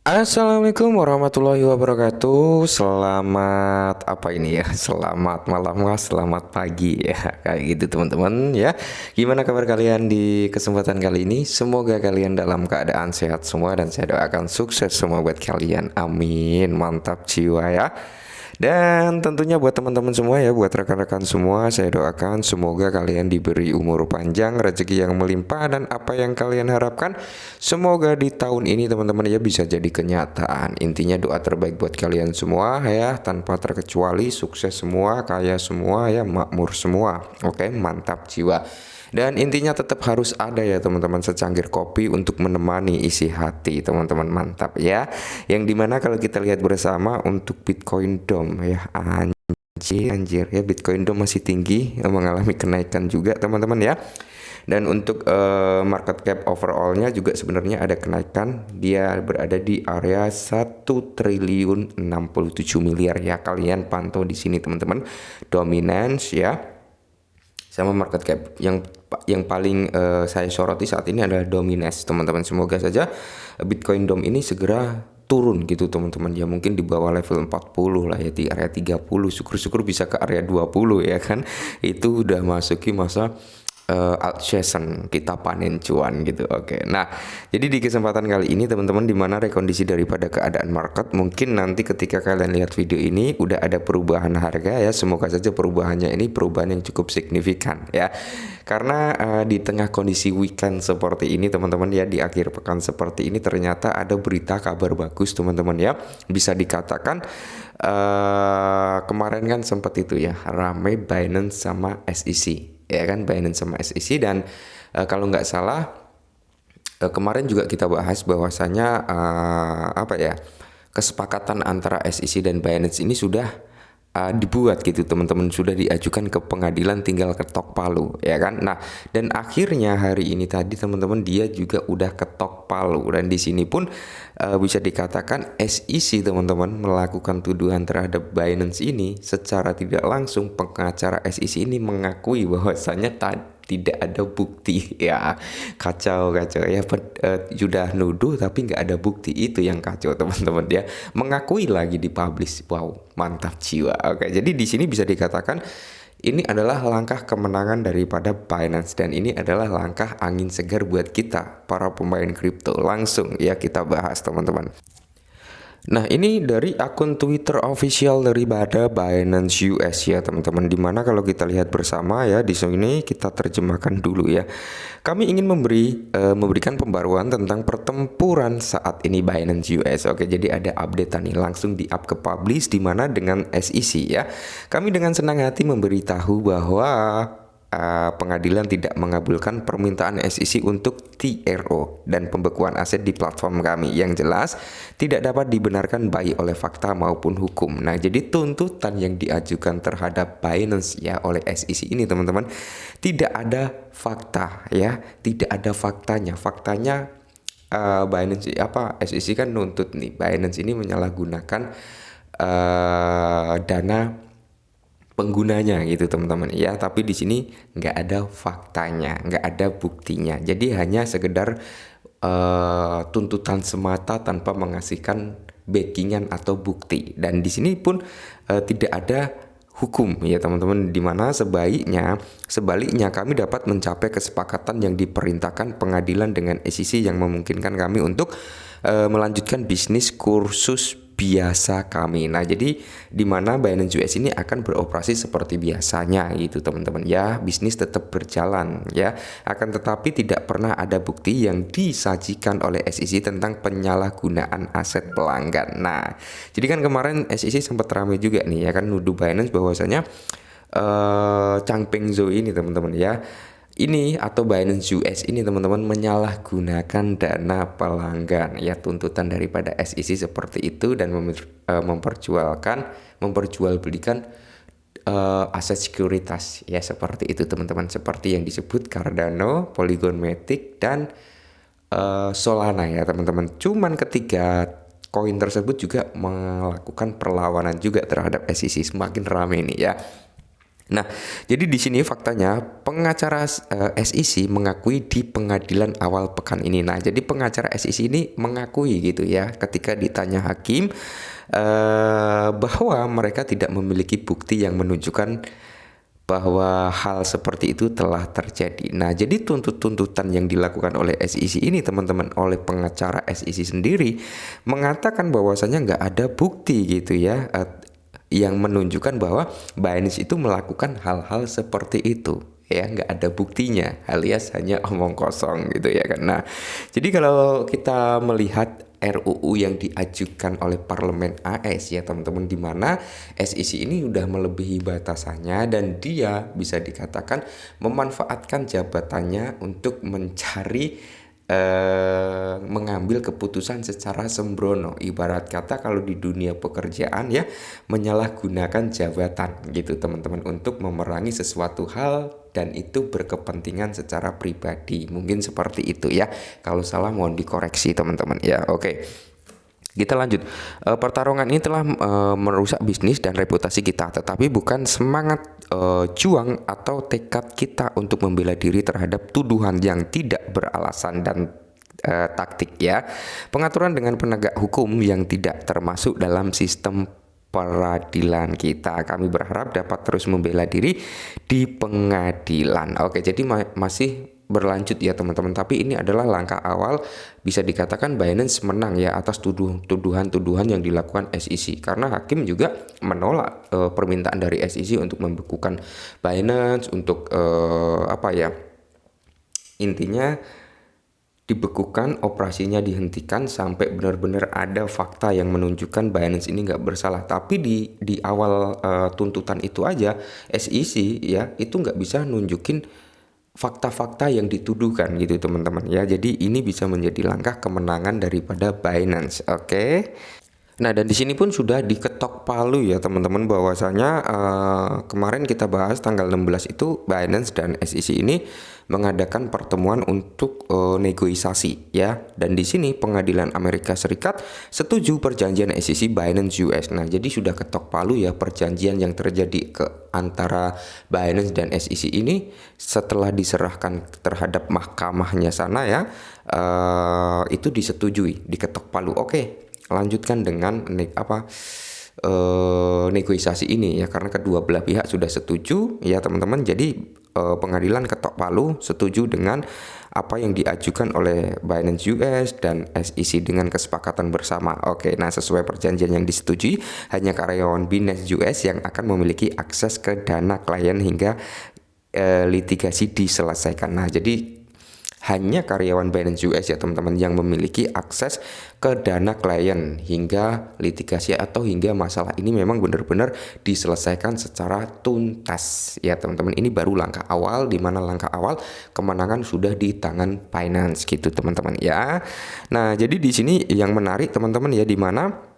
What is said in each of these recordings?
Assalamualaikum warahmatullahi wabarakatuh. Selamat apa ini ya? Selamat malam, Mas. Selamat pagi ya. Kayak gitu teman-teman ya. Gimana kabar kalian di kesempatan kali ini? Semoga kalian dalam keadaan sehat semua dan saya doakan sukses semua buat kalian. Amin. Mantap jiwa ya. Dan tentunya buat teman-teman semua ya, buat rekan-rekan semua, saya doakan semoga kalian diberi umur panjang, rezeki yang melimpah, dan apa yang kalian harapkan semoga di tahun ini teman-teman ya bisa jadi kenyataan. Intinya doa terbaik buat kalian semua ya, tanpa terkecuali sukses semua, kaya semua ya, makmur semua. Oke, mantap jiwa. Dan intinya tetap harus ada ya teman-teman secangkir kopi untuk menemani isi hati teman-teman, mantap ya. Yang dimana kalau kita lihat bersama untuk Bitcoin Dom ya, anjir ya, Bitcoin Dom masih tinggi, mengalami kenaikan juga teman-teman ya. Dan untuk market cap overallnya juga sebenarnya ada kenaikan. Dia berada di area 1 triliun 67 miliar ya. Kalian pantau di sini teman-teman. Dominance ya. Sama market cap yang paling saya soroti saat ini adalah Dominance teman-teman. Semoga saja Bitcoin Dom ini segera turun gitu teman-teman ya, mungkin di bawah level 40 lah ya, di area 30, syukur-syukur bisa ke area 20 ya kan. Itu udah masuki masa alt season, kita panen cuan gitu. Oke. Nah, jadi di kesempatan kali ini teman-teman, di mana rekondisi daripada keadaan market, mungkin nanti ketika kalian lihat video ini udah ada perubahan harga ya. Semoga saja perubahannya ini perubahan yang cukup signifikan ya. Karena di tengah kondisi weekend seperti ini teman-teman ya, di akhir pekan seperti ini ternyata ada berita kabar bagus teman-teman ya. Bisa dikatakan kemarin kan sempat itu ya, rame Binance sama SEC ya kan, Binance sama SEC. Dan kalau nggak salah kemarin juga kita bahas bahwasanya apa ya, kesepakatan antara SEC dan Binance ini sudah dibuat gitu teman-teman, sudah diajukan ke pengadilan, tinggal ketok palu ya kan. Nah, dan akhirnya hari ini tadi teman-teman dia juga udah ketok palu, dan di sini pun bisa dikatakan SEC teman-teman melakukan tuduhan terhadap Binance ini secara tidak langsung. Pengacara SEC ini mengakui bahwasanya tidak ada bukti ya. Kacau ya, sudah nuduh tapi nggak ada bukti, itu yang kacau teman-teman. Dia mengakui lagi dipublish. Wow, mantap jiwa. Oke, jadi di sini bisa dikatakan ini adalah langkah kemenangan daripada Binance, dan ini adalah langkah angin segar buat kita para pemain kripto. Langsung ya kita bahas teman-teman. Nah, ini dari akun Twitter official daripada Binance US ya teman-teman. Dimana kalau kita lihat bersama ya, di sini kita terjemahkan dulu ya. Kami ingin memberikan pembaruan tentang pertempuran saat ini Binance US. Oke, jadi ada update nih langsung di up ke publish, dimana dengan SEC ya. Kami dengan senang hati memberitahu bahwa pengadilan tidak mengabulkan permintaan SEC untuk TRO dan pembekuan aset di platform kami, yang jelas tidak dapat dibenarkan baik oleh fakta maupun hukum. Nah, jadi tuntutan yang diajukan terhadap Binance ya oleh SEC ini teman-teman tidak ada fakta ya, tidak ada faktanya. Faktanya Binance apa, SEC kan nuntut nih Binance ini menyalahgunakan dana penggunanya gitu teman-teman ya, tapi di sini nggak ada faktanya, nggak ada buktinya, jadi hanya sekedar tuntutan semata tanpa mengasihkan backingan atau bukti. Dan di sini pun tidak ada hukum ya teman-teman, dimana sebaliknya kami dapat mencapai kesepakatan yang diperintahkan pengadilan dengan SEC yang memungkinkan kami untuk melanjutkan bisnis kursus biasa kami. Nah, jadi dimana Binance US ini akan beroperasi seperti biasanya gitu teman-teman ya, bisnis tetap berjalan ya, akan tetapi tidak pernah ada bukti yang disajikan oleh SEC tentang penyalahgunaan aset pelanggan. Nah, jadi kan kemarin SEC sempat ramai juga nih ya kan, nuduh Binance bahwasanya Changpeng Zhou ini teman-teman ya, ini atau Binance US ini teman-teman menyalahgunakan dana pelanggan ya, tuntutan daripada SEC seperti itu, dan memperjualbelikan aset sekuritas ya, seperti itu teman-teman, seperti yang disebut Cardano, Polygon Matic, dan Solana ya teman-teman. Cuman ketiga koin tersebut juga melakukan perlawanan juga terhadap SEC, semakin ramai nih ya. Nah, jadi di sini faktanya pengacara SEC mengakui di pengadilan awal pekan ini. Nah, jadi pengacara SEC ini mengakui gitu ya ketika ditanya hakim bahwa mereka tidak memiliki bukti yang menunjukkan bahwa hal seperti itu telah terjadi. Nah, jadi tuntutan yang dilakukan oleh SEC ini teman-teman, oleh pengacara SEC sendiri mengatakan bahwasanya nggak ada bukti gitu ya, yang menunjukkan bahwa Binance itu melakukan hal-hal seperti itu ya, nggak ada buktinya alias hanya omong kosong gitu ya kan. Nah, jadi kalau kita melihat RUU yang diajukan oleh parlemen AS ya teman-teman, di mana SEC ini udah melebihi batasannya dan dia bisa dikatakan memanfaatkan jabatannya untuk mencari mengambil keputusan secara sembrono. Ibarat kata kalau di dunia pekerjaan ya, menyalahgunakan jabatan gitu teman-teman untuk memerangi sesuatu hal dan itu berkepentingan secara pribadi. Mungkin seperti itu ya. Kalau salah mohon dikoreksi teman-teman ya. Oke. Kita lanjut. Pertarungan ini telah merusak bisnis dan reputasi kita, tetapi bukan semangat juang atau tekad kita untuk membela diri terhadap tuduhan yang tidak beralasan dan taktik ya. Pengaturan dengan penegak hukum yang tidak termasuk dalam sistem peradilan kita. Kami berharap dapat terus membela diri di pengadilan. Oke, jadi masih berlanjut ya teman-teman, tapi ini adalah langkah awal, bisa dikatakan Binance menang ya atas tuduhan-tuduhan yang dilakukan SEC, karena hakim juga menolak permintaan dari SEC untuk membekukan Binance, untuk apa ya, intinya dibekukan, operasinya dihentikan sampai benar-benar ada fakta yang menunjukkan Binance ini nggak bersalah. Tapi di awal tuntutan itu aja SEC ya itu nggak bisa nunjukin fakta-fakta yang dituduhkan gitu teman-teman ya. Jadi ini bisa menjadi langkah kemenangan daripada Binance. Oke. Nah, dan di sini pun sudah diketok palu ya teman-teman, bahwasanya kemarin kita bahas tanggal 16 itu Binance dan SEC ini mengadakan pertemuan untuk negosiasi ya. Dan di sini pengadilan Amerika Serikat setuju perjanjian SEC Binance US. Nah, jadi sudah ketok palu ya perjanjian yang terjadi ke antara Binance dan SEC ini setelah diserahkan terhadap mahkamahnya sana ya, itu disetujui, diketok palu. Oke. Lanjutkan dengan negosiasi ini ya, karena kedua belah pihak sudah setuju ya teman-teman. Jadi pengadilan ketok palu setuju dengan apa yang diajukan oleh Binance US dan SEC dengan kesepakatan bersama. Oke, nah sesuai perjanjian yang disetujui, hanya karyawan Binance US yang akan memiliki akses ke dana klien hingga litigasi diselesaikan. Nah, jadi hanya karyawan Binance US ya teman-teman yang memiliki akses ke dana klien hingga litigasi atau hingga masalah ini memang benar-benar diselesaikan secara tuntas ya teman-teman. Ini baru langkah awal, di mana langkah awal kemenangan sudah di tangan Binance gitu teman-teman ya. Nah, jadi di sini yang menarik teman-teman ya, di mana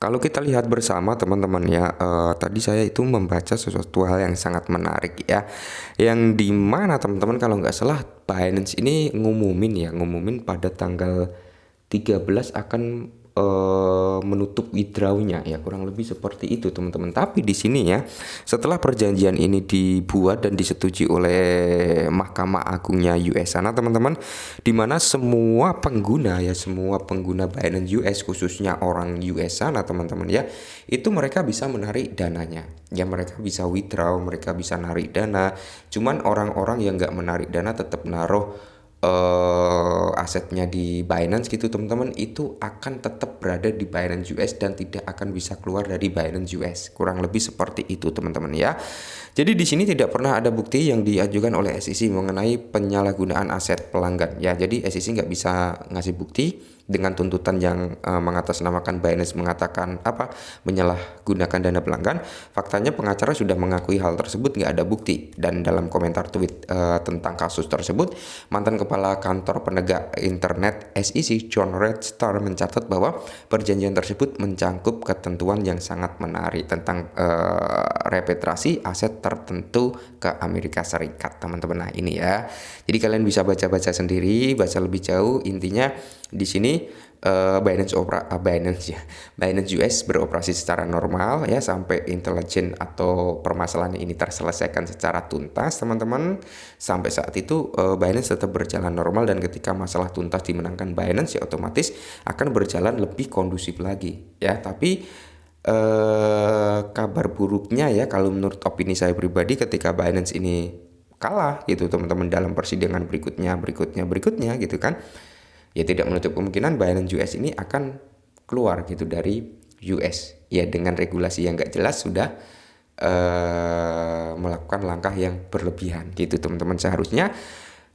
kalau kita lihat bersama teman-teman ya, tadi saya itu membaca sesuatu hal yang sangat menarik ya, yang dimana teman-teman kalau nggak salah Binance ini ngumumin pada tanggal 13 akan menutup withdrawnya ya, kurang lebih seperti itu teman-teman. Tapi di sini ya, setelah perjanjian ini dibuat dan disetujui oleh Mahkamah Agungnya US sana teman-teman, di mana semua pengguna Binance US, khususnya orang US sana teman-teman ya, itu mereka bisa menarik dananya ya, mereka bisa withdraw, mereka bisa narik dana. Cuman orang-orang yang nggak menarik dana tetap naruh asetnya di Binance gitu teman-teman, itu akan tetap berada di Binance US dan tidak akan bisa keluar dari Binance US. Kurang lebih seperti itu teman-teman ya. Jadi di sini tidak pernah ada bukti yang diajukan oleh SEC mengenai penyalahgunaan aset pelanggan ya. Jadi SEC nggak bisa ngasih bukti dengan tuntutan yang mengatasnamakan Binance mengatakan menyalahgunakan dana pelanggan. Faktanya pengacara sudah mengakui hal tersebut nggak ada bukti. Dan dalam komentar tweet tentang kasus tersebut, mantan kepala kantor penegak internet SEC John Redstar mencatat bahwa perjanjian tersebut mencangkup ketentuan yang sangat menarik tentang repatriasi aset tertentu ke Amerika Serikat teman-teman. Nah ini ya, jadi kalian bisa baca-baca sendiri, baca lebih jauh. Intinya di sini Binance US beroperasi secara normal ya sampai intelijen atau permasalahan ini terselesaikan secara tuntas, teman-teman. Sampai saat itu Binance tetap berjalan normal, dan ketika masalah tuntas dimenangkan Binance ya otomatis akan berjalan lebih kondusif lagi ya. Tapi kabar buruknya ya, kalau menurut opini saya pribadi, ketika Binance ini kalah gitu teman-teman dalam persidangan berikutnya gitu kan, ya tidak menutup kemungkinan Binance US ini akan keluar gitu dari US ya, dengan regulasi yang gak jelas sudah melakukan langkah yang berlebihan gitu teman-teman. Seharusnya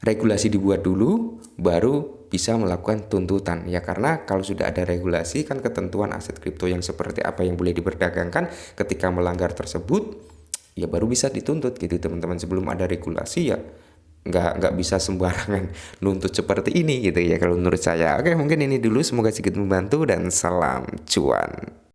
regulasi dibuat dulu baru bisa melakukan tuntutan ya, karena kalau sudah ada regulasi kan ketentuan aset kripto yang seperti apa yang boleh diperdagangkan, ketika melanggar tersebut ya baru bisa dituntut gitu teman-teman. Sebelum ada regulasi ya nggak bisa sembarangan nuntut seperti ini gitu ya kalau menurut saya. Oke, mungkin ini dulu, semoga sedikit membantu dan salam cuan.